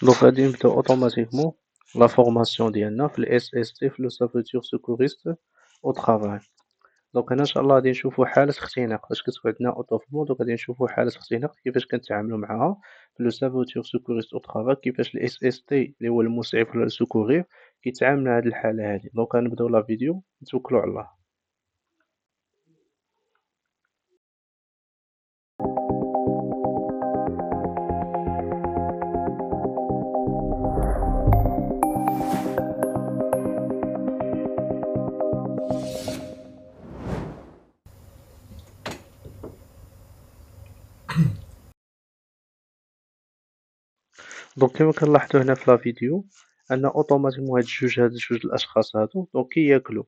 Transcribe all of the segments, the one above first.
دونك غادي نبداو اوتوماتيكمون لا فورماسيون ديالنا في الاس اس تي في لو سافوتور سيكوريست او طرافاي. دونك هنا ان شاء الله غادي نشوفوا حالة اختناق فاش كتكون عندنا اوتوفمون. دونك غادي نشوفوا حالة اختناق كيفاش كنتعاملوا معها في لو سافوتور سيكوريست او طرافاي، كيفاش الاس اس تي اللي هو المسعف ولا السكورير كيتعامل مع هاد الحالة هادي. دونك غنبداو لا فيديو نتوكلوا على الله. دونك كيما كنلاحظوا هنا في لا فيديو ان اوتوماتيكمون هاد جوج الاشخاص هادو دونك كياكلوا.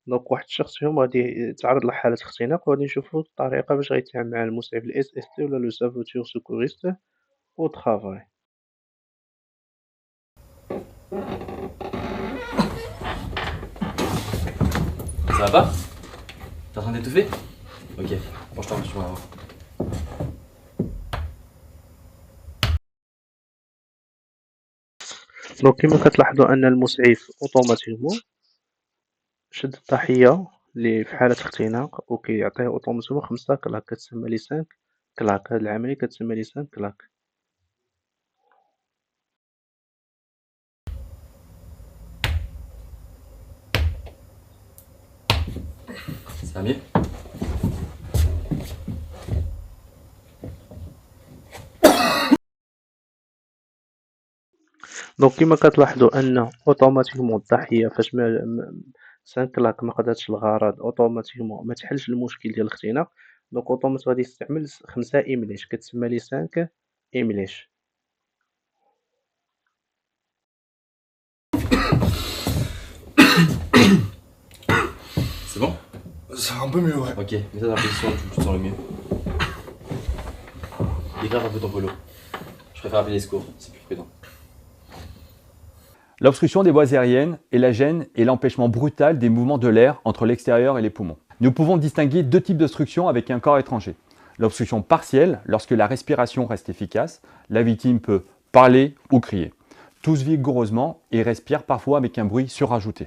دونك واحد الشخص فيهم غادي يتعرض لحالة اختناق، وغادي نشوفوا الطريقة باش غيتعامل مع المسعف الاس اس تي ولا لو سافوتور سيكوريست او طرافاي. Ça va pas? T'es en train d'étouffer? Ok, penche-toi, tu vas voir. دونك كيما كتلاحظوا ان المسعف اوتوماتيكمون شد الضحية اللي في حالة اختناق وكيعطيه اوتوماتيكمون 5 كلاك، كتسمى لي 5 كلاك. هاد العملية كتسمى لي 5 كلاك. Ça va mieux? دونك كيما كتلاحظوا ان اوتوماتيكمون الضحية فاش 5 كلاك ما قدرتش الغرض، اوتوماتيكمون ما تحلش المشكل ديال الاختناق. دونك اوتوماتيك غادي يستعمل 5 إملاش، كتسمى لي 5 إملاش. C'est bon? Ça va un peu mieux, ouais. Ok, mets ça dans la position où tu te sens le mieux. Dégrave un peu ton polo. Je préfère appeler les secours, c'est plus prudent. L'obstruction des voies aériennes est la gêne et l'empêchement brutal des mouvements de l'air entre l'extérieur et les poumons. Nous pouvons distinguer deux types d'obstruction avec un corps étranger. L'obstruction partielle, lorsque la respiration reste efficace, la victime peut parler ou crier. Tousse vigoureusement et respire parfois avec un bruit surajouté.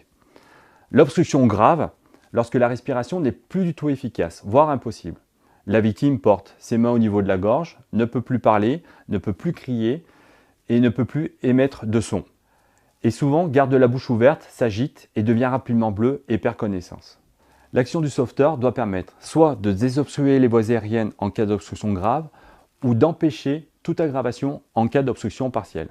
L'obstruction grave, lorsque la respiration n'est plus du tout efficace, voire impossible. La victime porte ses mains au niveau de la gorge, ne peut plus parler, ne peut plus crier et ne peut plus émettre de son. Et souvent garde la bouche ouverte, s'agite et devient rapidement bleu et perd connaissance. L'action du sauveteur doit permettre soit de désobstruer les voies aériennes en cas d'obstruction grave ou d'empêcher toute aggravation en cas d'obstruction partielle.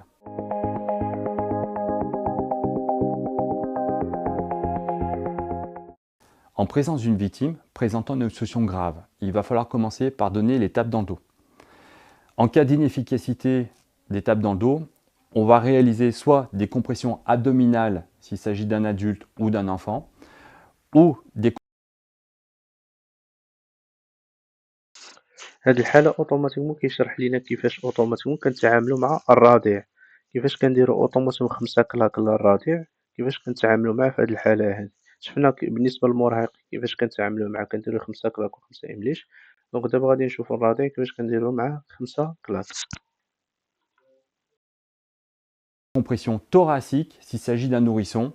En présence d'une victime présentant une obstruction grave, il va falloir commencer par donner les tapes dans le dos. En cas d'inefficacité des tapes dans le dos, on va réaliser soit des compressions abdominales s'il s'agit d'un adulte ou d'un enfant, ou des هاد الحالة اوتوماتيكمون كيشرح لينا كيفاش اوتوماتيكمون كنتعاملوا مع الرضيع، كيفاش كنديروا اوتوماتيكمون 5 كلاك للرضيع، كيفاش كنتعاملوا معاه في هاد الحالة هادي. شفنا بالنسبة للمراهق كيفاش كنتعاملوا معاه، كنديروا 5 كلاك و5 إمليش. دونك دابا غادي نشوفوا الرضيع كيفاش كنديروا معاه 5 كلاك. compressions thoraciques s'il s'agit d'un nourrisson,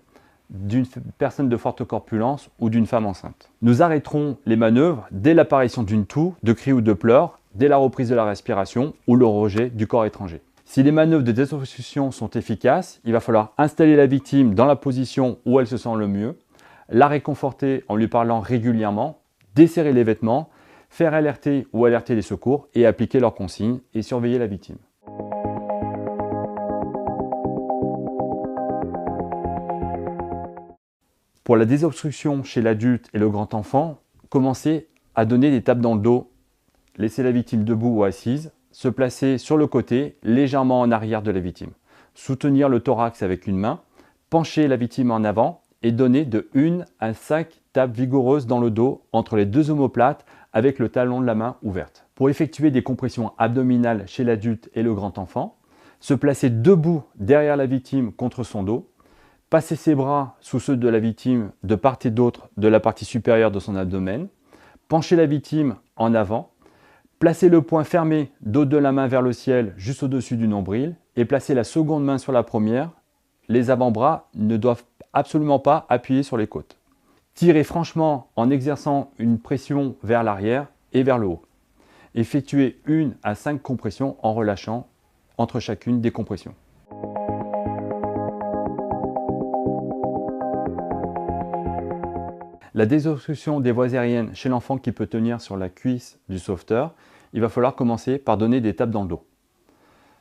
d'une personne de forte corpulence ou d'une femme enceinte. Nous arrêterons les manœuvres dès l'apparition d'une toux, de cris ou de pleurs, dès la reprise de la respiration ou le rejet du corps étranger. Si les manœuvres de désobstruction sont efficaces, il va falloir installer la victime dans la position où elle se sent le mieux, la réconforter en lui parlant régulièrement, desserrer les vêtements, faire alerter ou alerter les secours et appliquer leurs consignes et surveiller la victime. Pour la désobstruction chez l'adulte et le grand enfant, commencez à donner des tapes dans le dos. Laissez la victime debout ou assise, se placer sur le côté, légèrement en arrière de la victime. Soutenir le thorax avec une main, pencher la victime en avant et donner de 1 à 5 tapes vigoureuses dans le dos entre les deux omoplates avec le talon de la main ouverte. Pour effectuer des compressions abdominales chez l'adulte et le grand enfant, se placer debout derrière la victime contre son dos, passer ses bras sous ceux de la victime de part et d'autre de la partie supérieure de son abdomen, pencher la victime en avant, Placez le poing fermé, dos de la main vers le ciel, juste au-dessus du nombril, et placez la seconde main sur la première. Les avant-bras ne doivent absolument pas appuyer sur les côtes. Tirez franchement en exerçant une pression vers l'arrière et vers le haut. Effectuez 1 à 5 compressions en relâchant entre chacune des compressions. La désobstruction des voies aériennes chez l'enfant qui peut tenir sur la cuisse du sauveteur, il va falloir commencer par donner des tapes dans le dos.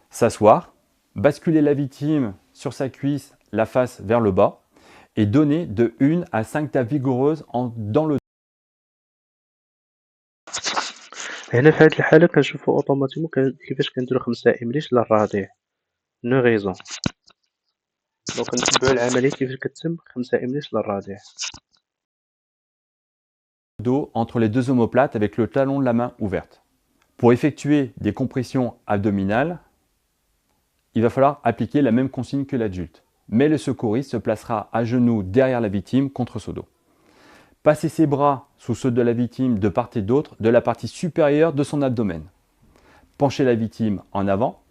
S'asseoir, basculer la victime sur sa cuisse, la face vers le bas, et donner de 1 à 5 tapes vigoureuses dans le dos. هنا في هاد الحالة كنشوفو اوتوماتيكمون كيفاش كنديرو 5 إمليش للرضيع نو غيزون دونك كنتبعو العملية كيفاش كتم 5 إمليش للرضيع. Dos entre les deux omoplates avec le talon de la main ouverte. Pour effectuer des compressions abdominales, il va falloir appliquer la même consigne que l'adulte, mais le secouriste se placera à genoux derrière la victime contre son dos. Passez ses bras sous ceux de la victime de part et d'autre de la partie supérieure de son abdomen. Penchez la victime en avant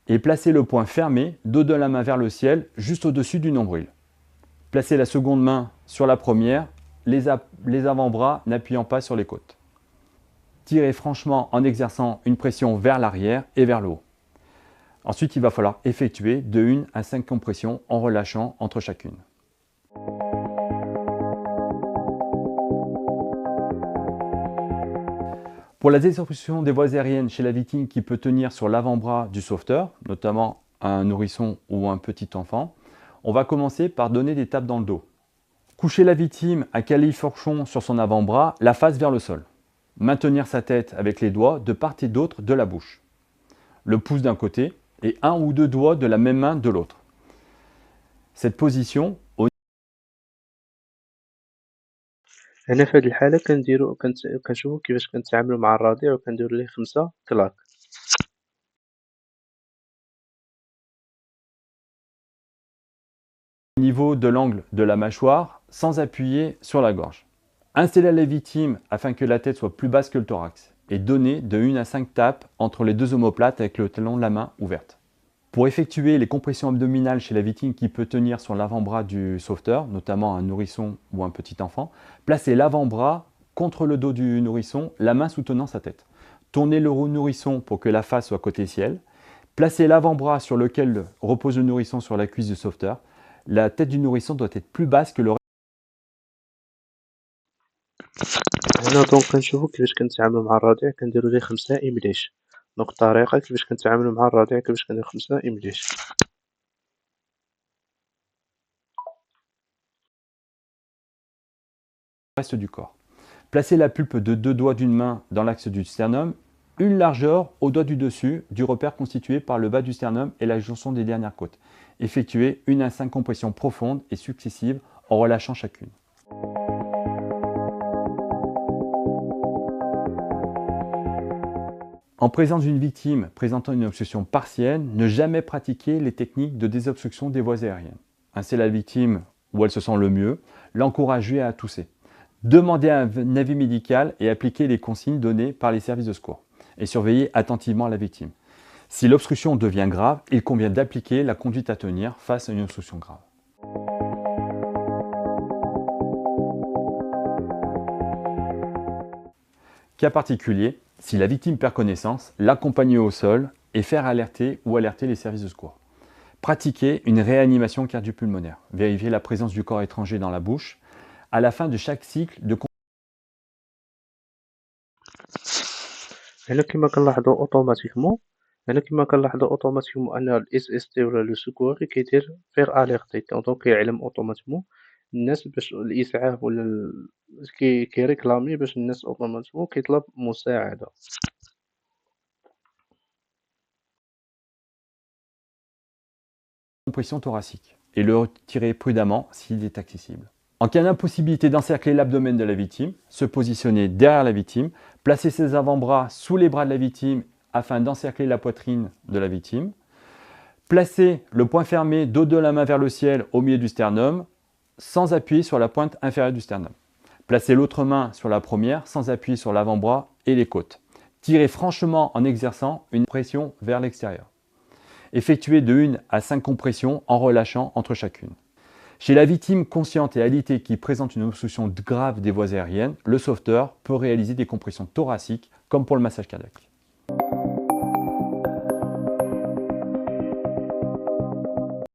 et placez le poing fermé, dos de la main vers le ciel, juste au-dessus du nombril. Placez la seconde main sur la première, les avant-bras n'appuyant pas sur les côtes. Tirez franchement en exerçant une pression vers l'arrière et vers le haut. Ensuite, il va falloir effectuer de 1 à 5 compressions en relâchant entre chacune. Pour la désobstruction des voies aériennes chez la victime qui peut tenir sur l'avant-bras du sauveteur, notamment un nourrisson ou un petit enfant, on va commencer par donner des tapes dans le dos. Coucher la victime à califourchon sur son avant-bras, la face vers le sol. Maintenir sa tête avec les doigts de part et d'autre de la bouche. Le pouce d'un côté et 1 ou 2 doigts de la même main de l'autre. Cette position, هنا في هاد الحالة كنشوفو كيفاش كنتعاملو مع الرضيع وكنديرو ليه 5 كلاك. au niveau de l'angle de la mâchoire sans appuyer sur la gorge. Installez la victime afin que la tête soit plus basse que le thorax et donnez de 1 à 5 tapes entre les deux omoplates avec le talon de la main ouverte. Pour effectuer les compressions abdominales chez la victime qui peut tenir sur l'avant-bras du sauveteur, notamment un nourrisson ou un petit enfant, placez l'avant-bras contre le dos du nourrisson, la main soutenant sa tête. Tournez le nourrisson pour que la face soit côté ciel. Placez l'avant-bras sur lequel repose le nourrisson sur la cuisse du sauveteur. La tête du nourrisson doit être plus basse que le reste. هنا دونك كنشوفو كيفاش كنتعاملو مع الرضيع كنديرو ليه 5 إمليش. دونك الطريقة كيفاش كنتعاملو مع الرضيع كيفاش كنديرو 5 إمليش. Reste du corps. Placez la pulpe de 2 doigts d'une main dans l'axe du sternum, une largeur au doigt du dessus du repère constitué par le bas du sternum et la jonction des dernières côtes. Effectuez 1 à 5 compressions profondes et successives en relâchant chacune. En présence d'une victime présentant une obstruction partielle, ne jamais pratiquer les techniques de désobstruction des voies aériennes. Installez la victime où elle se sent le mieux, l'encouragez à tousser. Demandez un avis médical et appliquez les consignes données par les services de secours. Et surveillez attentivement la victime. Si l'obstruction devient grave, il convient d'appliquer la conduite à tenir face à une obstruction grave. Cas particulier, si la victime perd connaissance, l'accompagner au sol et faire alerter ou alerter les services de secours. Pratiquez une réanimation cardio-pulmonaire. Vérifiez la présence du corps étranger dans la bouche. À la fin de chaque cycle de هنا كما كنلاحظو اوتوماتيكمون ان الاس اس تي ولا لو سكوري كيدير فيغ اليرتي دونك كيعلم اوتوماتيكمون الناس باش الاسعاف ولا كيريكلامي باش الناس اوتوماتيكمون كيطلب مساعدة. compression thoracique et le retirer prudemment s'il est accessible. En cas d'impossibilité d'encercler l'abdomen de la victime, se positionner derrière la victime, placer ses avant-bras sous les bras de la victime afin d'encercler la poitrine de la victime, placer le poing fermé, dos de la main vers le ciel au milieu du sternum, sans appuyer sur la pointe inférieure du sternum. Placer l'autre main sur la première sans appuyer sur l'avant-bras et les côtes. Tirez franchement en exerçant une pression vers l'extérieur. Effectuez de 1 à 5 compressions en relâchant entre chacune. Chez la victime consciente et alitée qui présente une obstruction grave des voies aériennes, le sauveteur peut réaliser des compressions thoraciques comme pour le massage cardiaque.